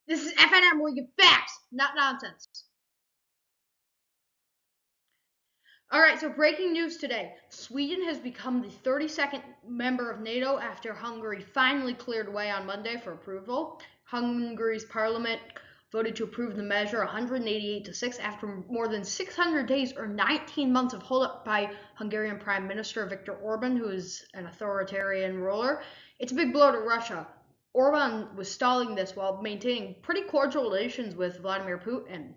This is FNN where you get facts, not nonsense. All right, so breaking news today. Sweden has become the 32nd member of NATO after Hungary finally cleared way on Monday for approval. Hungary's parliament voted to approve the measure 188 to 6 after more than 600 days or 19 months of holdup by Hungarian Prime Minister Viktor Orban, who is an authoritarian ruler. It's a big blow to Russia. Orban was stalling this while maintaining pretty cordial relations with Vladimir Putin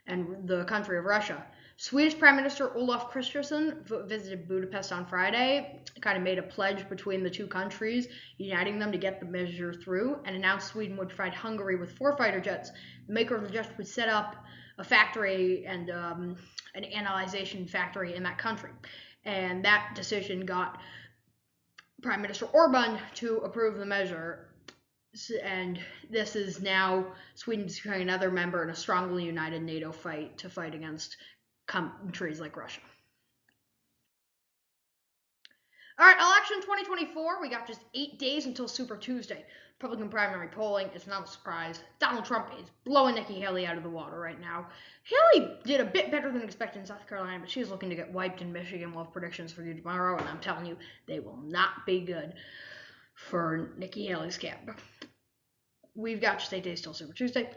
and the country of Russia. Swedish Prime Minister Olof Kristersson visited Budapest on Friday, kind of made a pledge between the two countries, uniting them to get the measure through, and announced Sweden would provide Hungary with 4 fighter jets. The maker of the jets would set up a factory and an analyzation factory in that country. And that decision got Prime Minister Orban to approve the measure. And this is now Sweden's becoming another member in a strongly united NATO fight to fight against countries like Russia. All right, election 2024. We got just 8 days until Super Tuesday. Republican primary polling is not a surprise. Donald Trump is blowing Nikki Haley out of the water right now. Haley did a bit better than expected in South Carolina, but she's looking to get wiped in Michigan. We'll have predictions for you tomorrow, and I'm telling you, they will not be good for Nikki Haley's camp. We've got just 8 days till Super Tuesday.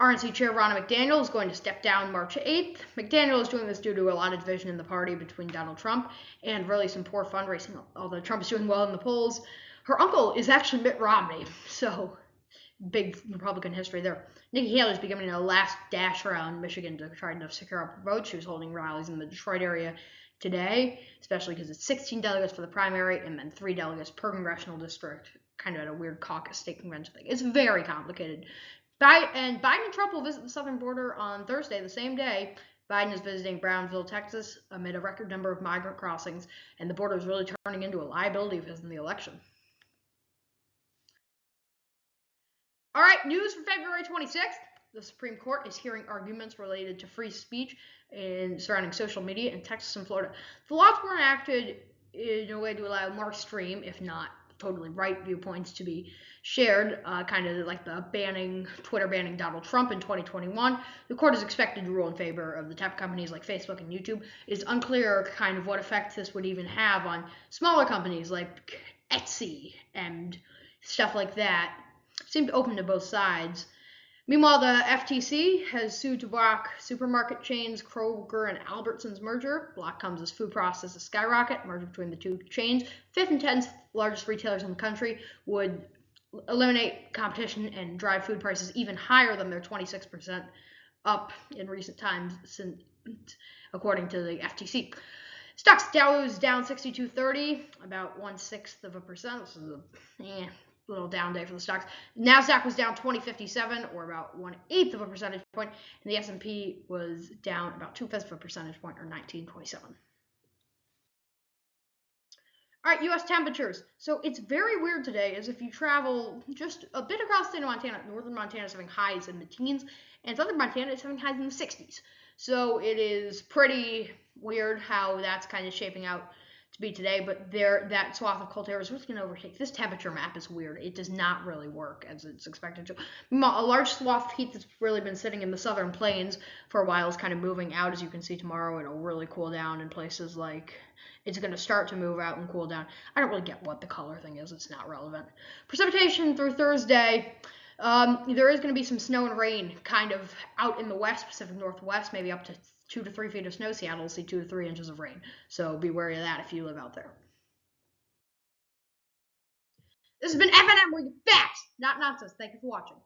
RNC Chair Ronna McDaniel is going to step down March 8th. McDaniel is doing this due to a lot of division in the party between Donald Trump and really some poor fundraising, although Trump is doing well in the polls. Her uncle is actually Mitt Romney, so big Republican history there. Nikki Haley is beginning a last dash around Michigan to try to secure up votes. She was holding rallies in the Detroit area today, especially because it's 16 delegates for the primary and then 3 delegates per congressional district, kind of at a weird caucus state convention thing. It's very complicated. Biden and Trump will visit the southern border on Thursday, the same day. Biden is visiting Brownsville, Texas, amid a record number of migrant crossings, and the border is really turning into a liability of his in the election. All right, news for February 26th. The Supreme Court is hearing arguments related to free speech and surrounding social media in Texas and Florida. The laws were enacted in a way to allow more extreme, if not totally right, viewpoints to be shared, kind of like the Twitter banning Donald Trump in 2021. The court is expected to rule in favor of the tech companies like Facebook and YouTube. It is unclear kind of what effect this would even have on smaller companies like Etsy and stuff like that. It seemed open to both sides. Meanwhile, the FTC has sued to block supermarket chains Kroger and Albertsons merger. Block comes as food prices skyrocket. Merger between the two chains, 5th and 10th largest retailers in the country, would eliminate competition and drive food prices even higher than their 26% up in recent times, according to the FTC. Stocks Dow was down 62.30, about 1/6%. This is a little down day for the stocks. NASDAQ was down 20.57, or about 1/8 of a percentage point, and the S&P was down about 2/5 of a percentage point, or 19.27. All right, U.S. temperatures. So it's very weird today, as if you travel just a bit across the state of Montana, northern Montana is having highs in the teens, and southern Montana is having highs in the 60s. So it is pretty weird how that's kind of shaping out to be today, but that swath of cold air is what's going to overtake. This temperature map is weird. It does not really work as it's expected to. A large swath of heat that's really been sitting in the southern plains for a while is kind of moving out. As you can see tomorrow, it'll really cool down in places like it's going to start to move out and cool down. I don't really get what the color thing is. It's not relevant. Precipitation through Thursday. There is going to be some snow and rain kind of out in the west, Pacific Northwest, maybe up to 2 to 3 feet of snow. Seattle will see 2 to 3 inches of rain. So be wary of that if you live out there. This has been FNN, where you facts, not nonsense. Thank you for watching.